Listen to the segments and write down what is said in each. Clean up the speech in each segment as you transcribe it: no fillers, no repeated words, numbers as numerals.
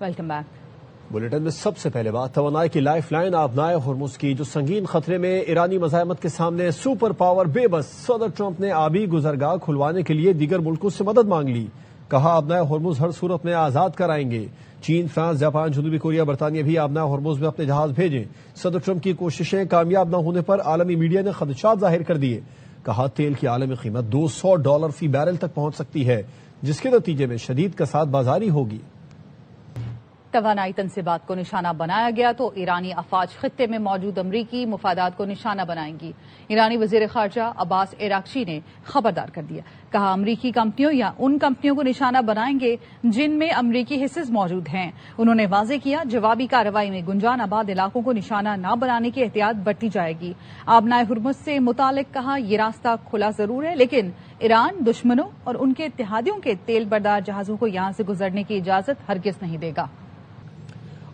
Welcome back. Bulletin میں سب سے پہلے بات توانائی کی لائف لائن آبنائے ہرمز کی، جو سنگین خطرے میں ایرانی مزاحمت کے سامنے سپر پاور بے بس۔ صدر ٹرمپ نے آبی گزرگاہ کھلوانے کے لیے دیگر ملکوں سے مدد مانگ لی، کہا آبنائے ہرمز ہر صورت میں آزاد کرائیں گے۔ چین، فرانس، جاپان، جنوبی کوریا، برطانیہ بھی آبنائے ہرمز میں اپنے جہاز بھیجیں۔ صدر ٹرمپ کی کوششیں کامیاب نہ ہونے پر عالمی میڈیا نے خدشات ظاہر کر دیے، کہا تیل کی عالمی قیمت $200 فی بیرل تک پہنچ سکتی ہے، جس کے نتیجے میں شدید کساد بازاری ہوگی۔ توانائی تنصیبات کو نشانہ بنایا گیا تو ایرانی افواج خطے میں موجود امریکی مفادات کو نشانہ بنائیں گی۔ ایرانی وزیر خارجہ عباس عراقچی نے خبردار کر دیا، کہا امریکی کمپنیوں یا ان کمپنیوں کو نشانہ بنائیں گے جن میں امریکی حصص موجود ہیں۔ انہوں نے واضح کیا، جوابی کارروائی میں گنجان آباد علاقوں کو نشانہ نہ بنانے کی احتیاط برتی جائے گی۔ آبنائے ہرمز سے متعلق کہا، یہ راستہ کھلا ضرور ہے، لیکن ایران دشمنوں اور ان کے اتحادیوں کے تیل بردار جہازوں کو یہاں سے گزرنے کی اجازت ہرگز نہیں دے گا۔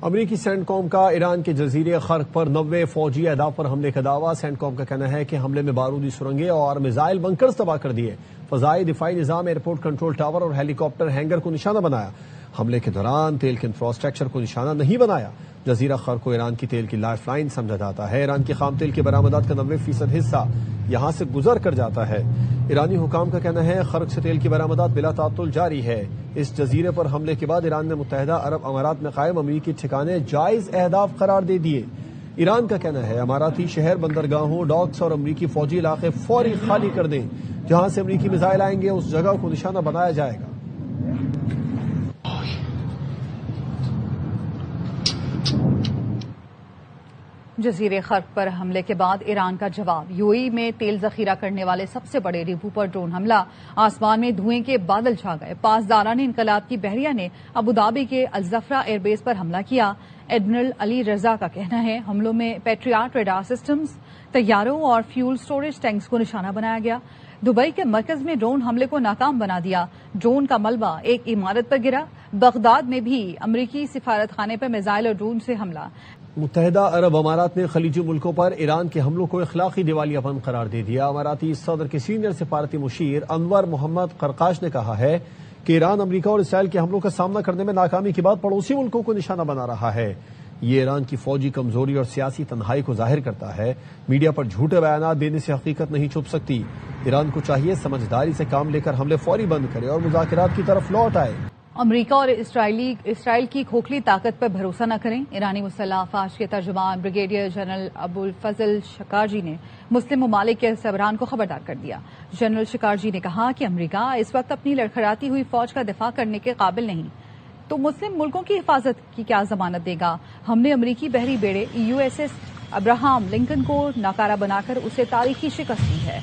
امریکی سینٹ کام کا ایران کے جزیرے خرق پر 90 فوجی اہداف پر حملے کا دعویٰ۔ سینٹ کام کا کہنا ہے کہ حملے میں بارودی سرنگیں اور میزائل بنکرز تباہ کر دیے، فضائی دفاعی نظام، ایئرپورٹ کنٹرول ٹاور اور ہیلی کاپٹر ہینگر کو نشانہ بنایا۔ حملے کے دوران تیل کے انفراسٹرکچر کو نشانہ نہیں بنایا۔ جزیرہ خرق کو ایران کی تیل کی لائف لائن سمجھا جاتا ہے۔ ایران کی خام تیل کی برآمدات کا 90% حصہ یہاں سے گزر کر جاتا ہے۔ ایرانی حکام کا کہنا ہے خرق سے تیل کی برآمدات بلا تعطل جاری ہے۔ اس جزیرے پر حملے کے بعد ایران نے متحدہ عرب امارات میں قائم امریکی ٹھکانے جائز اہداف قرار دے دیے۔ ایران کا کہنا ہے اماراتی شہر، بندرگاہوں، ڈاکس اور امریکی فوجی علاقے فوری خالی کر دیں۔ جہاں سے امریکی میزائل آئیں گے اس جگہ کو نشانہ بنایا جائے گا۔ جزیرے خرق پر حملے کے بعد ایران کا جواب، یو اے ای میں تیل ذخیرہ کرنے والے سب سے بڑے ڈپو پر ڈرون حملہ، آسمان میں دھوئیں کے بادل چھا گئے۔ پاسداران انقلاب کی بحریہ نے ابوظہبی کے الزفرہ ایئر بیس پر حملہ کیا۔ ایڈمرل علی رضا کا کہنا ہے حملوں میں پیٹریاٹ ریڈار سسٹمز، طیاروں اور فیول سٹوریج ٹینکس کو نشانہ بنایا گیا۔ دبئی کے مرکز میں ڈرون حملے کو ناکام بنا دیا۔ ڈرون کا ملبہ ایک عمارت پر گرا۔ بغداد میں بھی امریکی سفارت خانے پر میزائل اور ڈرون سے حملہ۔ متحدہ عرب امارات نے خلیجی ملکوں پر ایران کے حملوں کو اخلاقی دیوالیہ پن قرار دے دیا۔ اماراتی صدر کے سینئر سفارتی مشیر انور محمد قرقاش نے کہا ہے کہ ایران امریکہ اور اسرائیل کے حملوں کا سامنا کرنے میں ناکامی کے بعد پڑوسی ملکوں کو نشانہ بنا رہا ہے۔ یہ ایران کی فوجی کمزوری اور سیاسی تنہائی کو ظاہر کرتا ہے۔ میڈیا پر جھوٹے بیانات دینے سے حقیقت نہیں چھپ سکتی۔ ایران کو چاہیے سمجھداری سے کام لے کر حملے فوری بند کرے اور مذاکرات کی طرف لوٹ آئے۔ امریکہ اور اسرائیل کی کھوکھلی طاقت پر بھروسہ نہ کریں۔ ایرانی مسلح افواج کے ترجمان بریگیڈیئر جنرل ابوالفضل شکارجی نے مسلم ممالک کے سربراہان کو خبردار کر دیا۔ جنرل شکارجی نے کہا کہ امریکہ اس وقت اپنی لڑکھڑاتی ہوئی فوج کا دفاع کرنے کے قابل نہیں، تو مسلم ملکوں کی حفاظت کی کیا ضمانت دے گا؟ ہم نے امریکی بحری بیڑے USS ابراہم لنکن کو ناکارہ بنا کر اسے تاریخی شکست دی ہے۔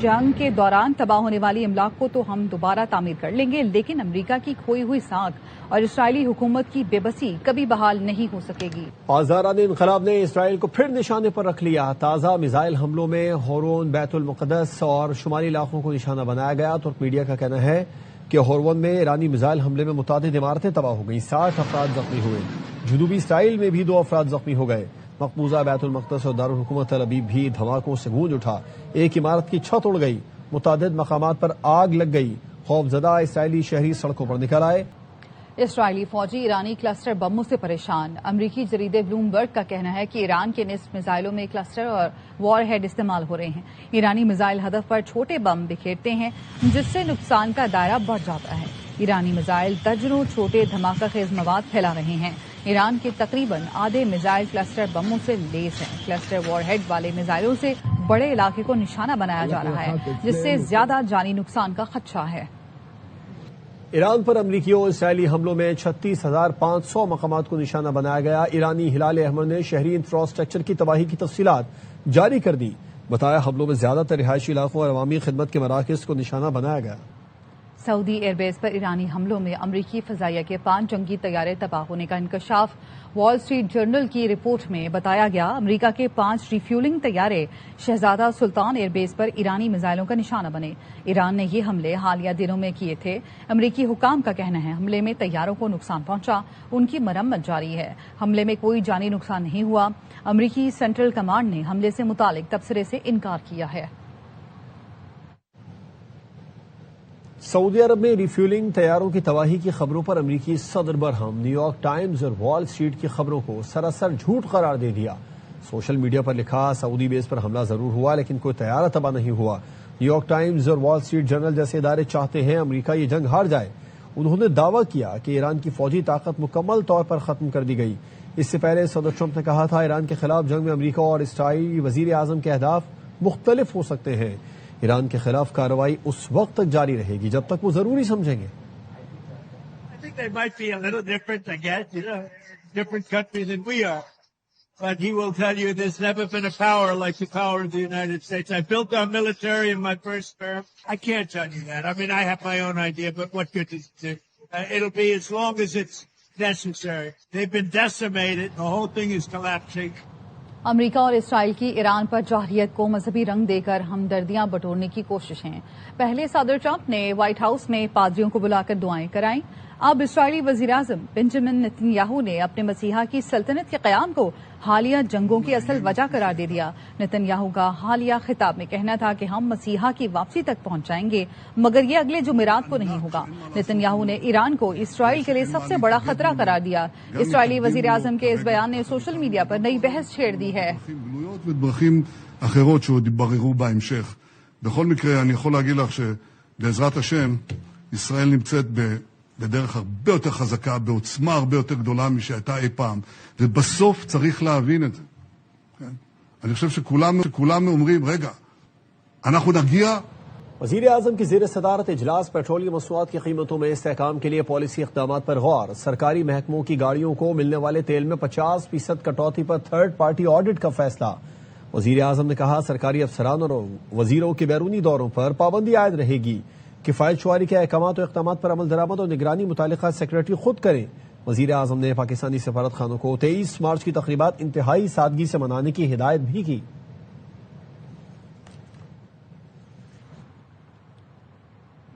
جنگ کے دوران تباہ ہونے والی املاک کو تو ہم دوبارہ تعمیر کر لیں گے، لیکن امریکہ کی کھوئی ہوئی ساکھ اور اسرائیلی حکومت کی بے بسی کبھی بحال نہیں ہو سکے گی۔ آزاران انقلاب نے اسرائیل کو پھر نشانے پر رکھ لیا۔ تازہ میزائل حملوں میں ہورون، بیت المقدس اور شمالی علاقوں کو نشانہ بنایا گیا۔ ترک میڈیا کا کہنا ہے کہ ہورون میں ایرانی میزائل حملے میں متعدد عمارتیں تباہ ہو گئیں، 60 افراد زخمی ہوئے۔ جنوبی اسرائیل میں بھی 2 افراد زخمی ہو گئے۔ مقبوضہ بیت المقدس اور دارالحکومت تل ابیب بھی دھماکوں سے گونج اٹھا۔ ایک عمارت کی چھت اڑ گئی، متعدد مقامات پر آگ لگ گئی۔ خوفزدہ اسرائیلی شہری سڑکوں پر نکل آئے۔ اسرائیلی فوجی ایرانی کلسٹر بموں سے پریشان۔ امریکی جریدے بلومبرگ کا کہنا ہے کہ ایران کے نصف میزائلوں میں کلسٹر اور وار ہیڈ استعمال ہو رہے ہیں۔ ایرانی میزائل ہدف پر چھوٹے بم بکھیرتے ہیں، جس سے نقصان کا دائرہ بڑھ جاتا ہے۔ ایرانی میزائل درجنوں چھوٹے دھماکہ خیز مواد پھیلا رہے ہیں۔ ایران کے تقریباً آدھے میزائل کلسٹر بموں سے لیس ہیں۔ کلسٹر وار ہیڈ والے میزائلوں سے بڑے علاقے کو نشانہ بنایا جا رہا ہے، جس سے زیادہ جانی نقصان کا خدشہ ہے۔ ایران پر امریکی اور اسرائیلی حملوں میں 36,500 مقامات کو نشانہ بنایا گیا۔ ایرانی ہلال احمر نے شہری انفراسٹرکچر کی تباہی کی تفصیلات جاری کر دی۔ بتایا حملوں میں زیادہ تر رہائشی علاقوں اور عوامی خدمت کے مراکز کو نشانہ بنایا گیا۔ سعودی ایئر بیس پر ایرانی حملوں میں امریکی فضائیہ کے 5 جنگی طیارے تباہ ہونے کا انکشاف۔ وال اسٹریٹ جرنل کی رپورٹ میں بتایا گیا امریکہ کے 5 ری فیولنگ طیارے شہزادہ سلطان ایئر بیس پر ایرانی میزائلوں کا نشانہ بنے۔ ایران نے یہ حملے حالیہ دنوں میں کیے تھے۔ امریکی حکام کا کہنا ہے حملے میں طیاروں کو نقصان پہنچا، ان کی مرمت جاری ہے۔ حملے میں کوئی جانی نقصان نہیں ہوا۔ امریکی سینٹرل کمانڈ نے حملے سے متعلق تبصرے سے انکار کیا ہے۔ سعودی عرب میں ریفیولنگ طیاروں کی تباہی کی خبروں پر امریکی صدر برہم نیو یارک ٹائمز اور وال اسٹریٹ کی خبروں کو سراسر جھوٹ قرار دے دیا. سوشل میڈیا پر لکھا سعودی بیس پر حملہ ضرور ہوا لیکن کوئی طیارہ تباہ نہیں ہوا. نیو یارک ٹائمز اور وال اسٹریٹ جرنل جیسے ادارے چاہتے ہیں امریکہ یہ جنگ ہار جائے. انہوں نے دعویٰ کیا کہ ایران کی فوجی طاقت مکمل طور پر ختم کر دی گئی. اس سے پہلے صدر ٹرمپ نے کہا تھا ایران کے خلاف جنگ میں امریکہ اور اسرائیلی وزیر اعظم کے اہداف مختلف ہو سکتے ہیں. ایران کے خلاف کارروائی اس وقت تک جاری رہے گی جب تک وہ ضروری سمجھیں گے. I think they might be a little different, I guess, different country than we are. But he will tell you there's never been a power like the power of the United States. I built our military in my first term. I can't tell you that. I mean, I have my own idea, but what good does it do? It'll be as long as it's necessary. They've been decimated. The whole thing is collapsing. امریکہ اور اسرائیل کی ایران پر جارحیت کو مذہبی رنگ دے کر ہمدردیاں بٹورنے کی کوششیں. پہلے صدر ٹرمپ نے وائٹ ہاؤس میں پادریوں کو بلا کر دعائیں کرائیں. اب اسرائیلی وزیراعظم بنجمن نتن یاہو نے اپنے مسیحا کی سلطنت کے قیام کو حالیہ جنگوں کی اصل وجہ قرار دے دیا. نتن یاہو کا حالیہ خطاب میں کہنا تھا کہ ہم مسیحا کی واپسی تک پہنچ جائیں گے مگر یہ اگلے جمعرات کو نہیں ہوگا. نتن یاہو نے ایران کو اسرائیل کے لیے سب سے بڑا خطرہ قرار دیا. اسرائیلی وزیراعظم کے اس بیان نے سوشل میڈیا پر نئی بحث چھیڑ دی ہے. ודרכים אחרות שעוד יתבררו בהמשך. בכל מקרה, אני יכול להגיד לך שבעזרת השם, ישראל נמצאת בדרך הרבה יותר חזקה, בעוצמה הרבה יותר גדולה משהייתה אי פעם, ובסוף צריך להבין את זה. כן? אני חושב שכולם אומרים, רגע, אנחנו נגיע. وزیر اعظم کی زیر صدارت اجلاس پیٹرولیم مصنوعات کی قیمتوں میں استحکام کے لیے پالیسی اقدامات پر غور. سرکاری محکموں کی گاڑیوں کو ملنے والے تیل میں 50% کٹوتی پر تھرڈ پارٹی آڈٹ کا فیصلہ. وزیر اعظم نے کہا سرکاری افسران اور وزیروں کے بیرونی دوروں پر پابندی عائد رہے گی. کفایت شماری کے احکامات و اقدامات پر عمل درآمد اور نگرانی متعلقہ سیکریٹری خود کریں. وزیر اعظم نے پاکستانی سفارت خانوں کو 23 مارچ کی تقریبات انتہائی سادگی سے منانے کی ہدایت بھی کی.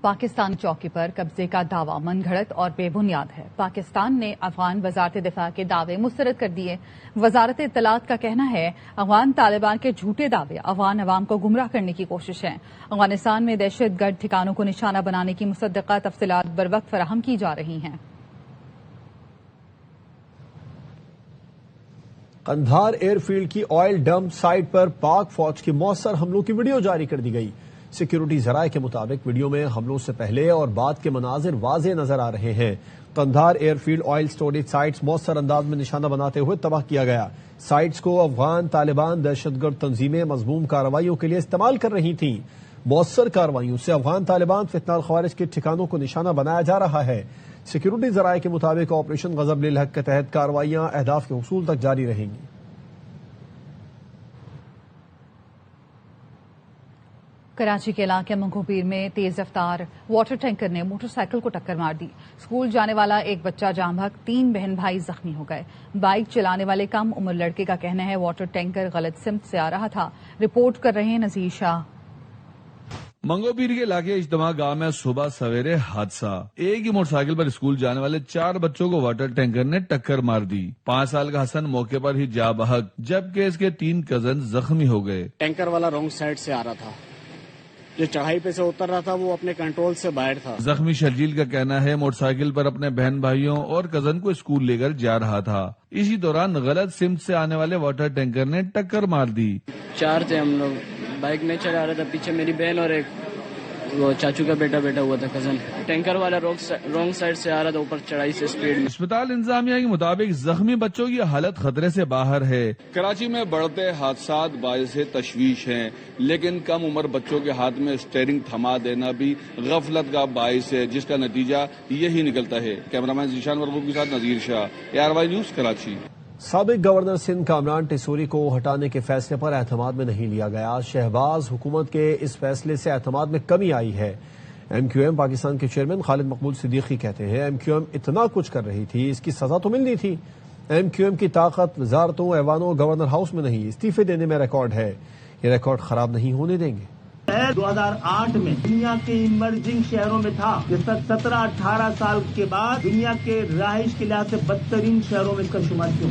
پاکستان چوکی پر قبضے کا دعویٰ من گھڑت اور بے بنیاد ہے. پاکستان نے افغان وزارت دفاع کے دعوے مسترد کر دیے. وزارت اطلاعات کا کہنا ہے افغان طالبان کے جھوٹے دعوے افغان عوام کو گمراہ کرنے کی کوشش ہے. افغانستان میں دہشت گرد ٹھکانوں کو نشانہ بنانے کی مصدقہ تفصیلات بروقت فراہم کی جا رہی ہیں. قندھار ایئر فیلڈ کی آئل ڈمپ سائٹ پر پاک فوج کے مؤثر حملوں کی ویڈیو جاری کر دی گئی. سیکیورٹی ذرائع کے مطابق ویڈیو میں حملوں سے پہلے اور بعد کے مناظر واضح نظر آ رہے ہیں. Kandahar air field oil storage sites مؤثر انداز میں نشانہ بناتے ہوئے تباہ کیا گیا. سائٹس کو افغان طالبان دہشت گرد تنظیمیں مذموم کارروائیوں کے لیے استعمال کر رہی تھیں. مؤثر کارروائیوں سے افغان طالبان فتنہ الخوارج کے ٹھکانوں کو نشانہ بنایا جا رہا ہے. سیکیورٹی ذرائع کے مطابق آپریشن غضب للحق کے تحت کارروائیاں اہداف کے حصول تک جاری رہیں گی. کراچی کے علاقے منگو پیر میں تیز رفتار واٹر ٹینکر نے موٹر سائیکل کو ٹکر مار دی. اسکول جانے والا ایک بچہ جام بحق 3 بہن بھائی زخمی ہو گئے. بائک چلانے والے کم عمر لڑکے کا کہنا ہے واٹر ٹینکر غلط سمت سے آ رہا تھا. رپورٹ کر رہے ہیں نذیر شاہ. منگو پیر کے علاقے اجتماع گاؤں میں صبح سویرے حادثہ. ایک ہی موٹر سائیکل پر اسکول جانے والے 4 بچوں کو واٹر ٹینکر نے ٹکر مار دی. 5 سال کا حسن موقع پر ہی جاں بحق جبکہ اس کے 3 کزن زخمی ہو گئے. ٹینکر والا رانگ سائڈ سے آ رہا تھا, جو چڑھائی پہ سے اتر رہا تھا وہ اپنے کنٹرول سے باہر تھا. زخمی شرجیل کا کہنا ہے موٹر سائیکل پر اپنے بہن بھائیوں اور کزن کو اسکول لے کر جا رہا تھا. اسی دوران غلط سمت سے آنے والے واٹر ٹینکر نے ٹکر مار دی. 4 تھے ہم لوگ, بائک میں چلا رہا تھا, پیچھے میری بہن اور ایک وہ چاچو کا بیٹا ہوا تھا کزن. ٹینکر والا رانگ سائڈ سے آ رہا تھا اوپر چڑھائی سے اسپیڈ میں. اسپتال انتظامیہ کے مطابق زخمی بچوں کی حالت خطرے سے باہر ہے. کراچی میں بڑھتے حادثات باعث تشویش ہیں لیکن کم عمر بچوں کے ہاتھ میں اسٹیئرنگ تھما دینا بھی غفلت کا باعث ہے جس کا نتیجہ یہی نکلتا ہے. کیمرامین ذیشان ورغوب کے ساتھ نذیر شاہ, ARY نیوز کراچی. سابق گورنر سندھ کامران ٹیسوری کو ہٹانے کے فیصلے پر اعتماد میں نہیں لیا گیا. شہباز حکومت کے اس فیصلے سے اعتماد میں کمی آئی ہے. MQM پاکستان کے چیئرمین خالد مقبول صدیقی کہتے ہیں MQM اتنا کچھ کر رہی تھی, اس کی سزا تو ملنی تھی. MQM کی طاقت وزارتوں, ایوانوں, گورنر ہاؤس میں نہیں, استعفے دینے میں ریکارڈ ہے. یہ ریکارڈ خراب نہیں ہونے دیں گے. 2008 میں دنیا کے ایمرجنگ شہروں میں تھا. جس تک 17-18 سال کے بعد دنیا کے رہائش کے لحاظ سے بدترین شہروں میں اس کا شمار کیوں؟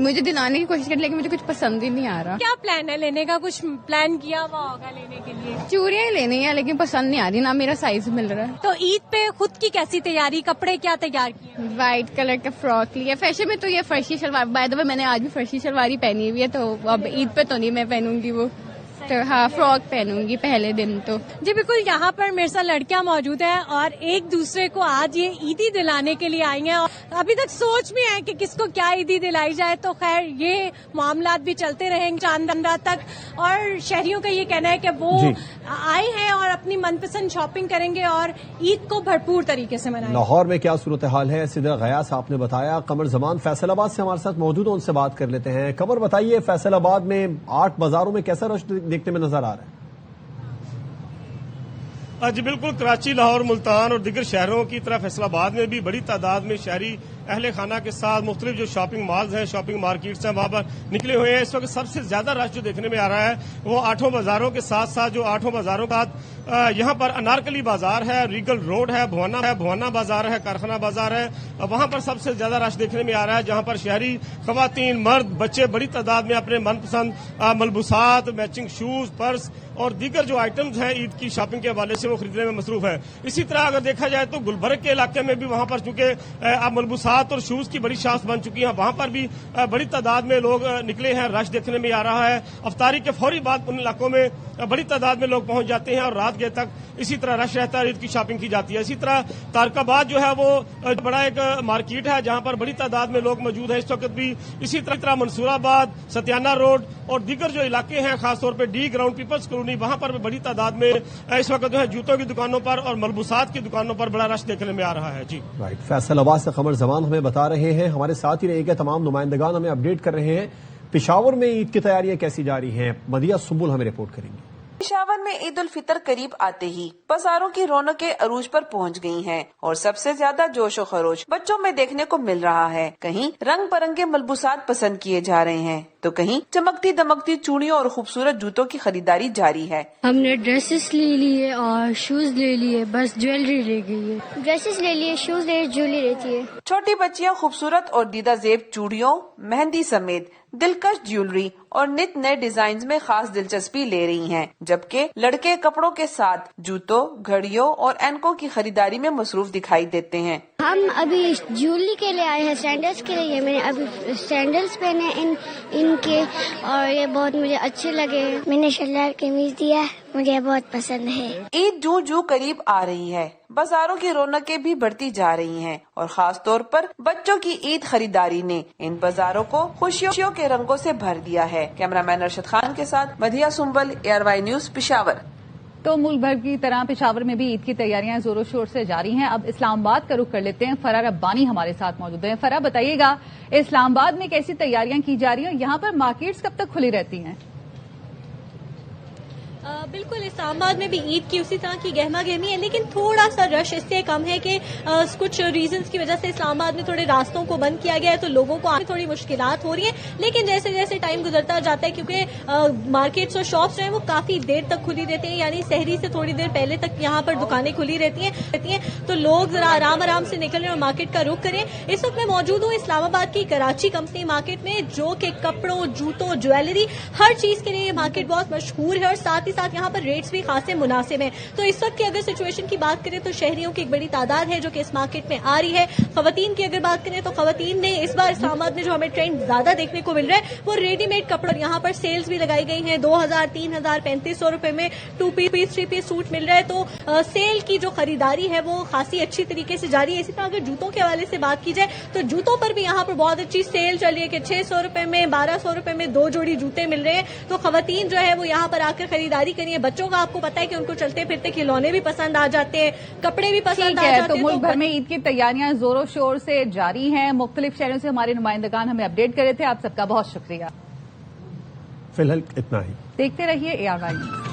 مجھے دلانے کی کوشش کر لیکن مجھے کچھ پسند ہی نہیں آ رہا. کیا پلان ہے لینے کا؟ کچھ پلان کیا ہوا ہوگا لینے کے لیے؟ چوڑیاں ہی لینی ہیں لیکن پسند نہیں آ رہی, نہ میرا سائز مل رہا ہے. تو عید پہ خود کی کیسی تیاری؟ کپڑے کیا تیار کیے؟ وائٹ کلر کا فراک لیا. فیشن میں تو یہ فرشی شلوار, بائی دا وے میں نے آج بھی فرشی شلوار ہی پہنی ہوئی ہے, تو اب عید پہ تو نہیں میں پہنوں گی وہ, تو ہاں فراک پہنوں گی پہلے دن تو. جی بالکل, یہاں پر میرے ساتھ لڑکیاں موجود ہیں اور ایک دوسرے کو آج یہ عیدی دلانے کے لیے آئی ہیں. اور ابھی تک سوچ میں ہے کہ کس کو کیا عیدی دلائی جائے. تو خیر یہ معاملات بھی چلتے رہیں گے چاند رات تک. اور شہریوں کا یہ کہنا ہے کہ وہ آئے ہیں اور اپنی من پسند شاپنگ کریں گے اور عید کو بھرپور طریقے سے منائیں گے. لاہور میں کیا صورتحال ہے, سدرا غیاث آپ نے بتایا. قمر زمان فیصل آباد سے ہمارے ساتھ موجود ہیں, ان سے بات کر لیتے ہیں. قمر بتائیے, فیصل آباد میں 8 بازاروں میں کیسا رش دیکھنے میں نظر آ رہا ہے؟ جی بالکل, کراچی, لاہور, ملتان اور دیگر شہروں کی طرح فیصل آباد میں بھی بڑی تعداد میں شہری اہل خانہ کے ساتھ مختلف جو شاپنگ مالز ہیں, شاپنگ مارکیٹس ہیں, وہاں پر نکلے ہوئے ہیں. اس وقت سب سے زیادہ رش جو دیکھنے میں آ رہا ہے وہ 8 بازاروں کے ساتھ ساتھ جو 8 بازاروں کا یہاں پر انارکلی بازار ہے, ریگل روڈ ہے, بھوانا بازار ہے, کارخانہ بازار ہے, وہاں پر سب سے زیادہ رش دیکھنے میں آ رہا ہے, جہاں پر شہری خواتین, مرد, بچے بڑی تعداد میں اپنے من پسند ملبوسات, میچنگ شوز, پرس اور دیگر جو آئٹمز ہیں عید کی شاپنگ کے حوالے سے وہ خریدنے میں مصروف ہے. اسی طرح اگر دیکھا جائے تو گلبرگ کے علاقے میں بھی وہاں پر چونکہ اب ملبوسات اور شوز کی بڑی شاخ بن چکی ہیں, وہاں پر بھی بڑی تعداد میں لوگ نکلے ہیں, رش دیکھنے میں آ رہا ہے. افطاری کے فوری بعد ان علاقوں میں بڑی تعداد میں لوگ پہنچ جاتے ہیں اور رات گئے تک اسی طرح رش رہتا ہے, عید کی شاپنگ کی جاتی ہے. اسی طرح تارک آباد جو ہے وہ بڑا ایک مارکیٹ ہے جہاں پر بڑی تعداد میں لوگ موجود ہیں اس وقت بھی. اسی طرح منصور آباد, ستیانہ روڈ اور دیگر جو علاقے ہیں, خاص طور پہ ڈی گراؤنڈ, پیپلز کالونی, وہاں پر بڑی تعداد میں اس وقت جو ہے جوتوں کی دکانوں پر اور ملبوسات کی دکانوں پر بڑا رش دیکھنے میں آ رہا ہے. جی رائٹ, فیصل آباد سے قمر زمان ہمیں بتا رہے ہیں. ہمارے ساتھ ہی رہے گا, تمام نمائندگان ہمیں اپڈیٹ کر رہے ہیں. پشاور میں عید کی تیاریاں کیسی جاری ہیں, مدیہ سنبل ہمیں رپورٹ کریں گی. پشاور میں عید الفطر قریب آتے ہی بازاروں کی رونقیں عروج پر پہنچ گئی ہیں اور سب سے زیادہ جوش و خروش بچوں میں دیکھنے کو مل رہا ہے. کہیں رنگ برنگے ملبوسات پسند کیے جا رہے ہیں تو کہیں چمکتی دمکتی چوڑیوں اور خوبصورت جوتوں کی خریداری جاری ہے. ہم نے ڈریسز لے لیے اور شوز لے لیے, بس جیولری لے گئی ہے. ڈریسز لے لیے, شوز لے, جیولری رہتی ہے. چھوٹی بچیاں خوبصورت اور دیدہ زیب چوڑیوں, مہندی سمیت دلکش جیولری اور نت نئے ڈیزائنز میں خاص دلچسپی لے رہی ہیں, جبکہ لڑکے کپڑوں کے ساتھ جوتوں, گھڑیوں اور اینکوں کی خریداری میں مصروف دکھائی دیتے ہیں. ہم ابھی جیولری کے لیے آئے ہیں, سینڈلز کے لیے. میں نے ابھی سینڈلز پہنے ان کے اور یہ بہت مجھے اچھے لگے. میں نے شلوار قمیض دیا, مجھے بہت پسند ہے. عید جو قریب آ رہی ہے, بازاروں کی رونقیں بھی بڑھتی جا رہی ہیں اور خاص طور پر بچوں کی عید خریداری نے ان بازاروں کو خوشیوں کے رنگوں سے بھر دیا ہے. کیمرامین ارشد خان کے ساتھ مدیہ سنبل, ARY نیوز, پشاور. تو ملک بھر کی طرح پشاور میں بھی عید کی تیاریاں زور و شور سے جاری ہیں. اب اسلام آباد کا رخ کر لیتے ہیں. فرا ربانی ہمارے ساتھ موجود ہیں. فرا, بتائیے گا اسلام آباد میں کیسی تیاریاں کی جا رہی ہیں, یہاں پر مارکیٹس کب تک کھلی رہتی ہیں؟ بالکل, اسلام آباد میں بھی عید کی اسی طرح کی گہما گہمی ہے, لیکن تھوڑا سا رش اس سے کم ہے کہ کچھ ریزنز کی وجہ سے اسلام آباد میں تھوڑے راستوں کو بند کیا گیا ہے, تو لوگوں کو آنے تھوڑی مشکلات ہو رہی ہیں. لیکن جیسے جیسے ٹائم گزرتا جاتا ہے, کیونکہ مارکیٹس اور شاپس جو ہیں وہ کافی دیر تک کھلی رہتی ہیں, یعنی سحری سے تھوڑی دیر پہلے تک یہاں پر دکانیں کھلی رہتی ہیں, تو لوگ ذرا آرام سے نکلیں اور مارکیٹ کا رخ کریں. اس وقت میں موجود ہوں اسلام آباد کی کراچی کمپنی مارکیٹ میں, جو کہ کپڑوں, جوتوں, جیولری, ہر چیز کے لیے یہ مارکیٹ بہت مشہور ہے اور ساتھ ہی ساتھ یہاں پر ریٹس بھی خاصے مناسب ہیں. تو اس وقت کی اگر سچویشن کی بات کریں تو شہریوں کی ایک بڑی تعداد ہے جو کہ اس مارکیٹ میں آ رہی ہے. خواتین کی اگر بات کریں تو خواتین نے اس بار اسلام آباد میں جو ہمیں ٹرینڈ زیادہ دیکھنے کو مل رہا ہے وہ ریڈی میڈ کپڑے. یہاں پر سیلز بھی لگائی گئی ہیں, 2000, 3000, 3500 روپے میں 2 پیس 3 پیس سوٹ مل رہا ہے. تو سیل کی جو خریداری ہے وہ خاصی اچھی طریقے سے جاری ہے. اسی طرح اگر جوتوں کے حوالے سے بات کی جائے تو جوتوں پر بھی یہاں پر بہت اچھی سیل چل رہی ہے کہ 600 روپے میں, 1200 روپے میں 2 جوڑی جوتے مل رہے ہیں. تو خواتین جو ہے وہ یہاں پر آ کر خریداری کری ہے. بچوں کا آپ کو پتا ہے کہ ان کو چلتے پھرتے کھلونے بھی پسند آ جاتے ہیں, کپڑے بھی پسند آ جاتے ہیں. تو ملک بھر میں عید کی تیاریاں زور و شور سے جاری ہیں. مختلف شہروں سے ہمارے نمائندگان ہمیں اپڈیٹ کر رہے تھے. آپ سب کا بہت شکریہ. فی الحال اتنا ہی. دیکھتے رہیے ARY نیوز.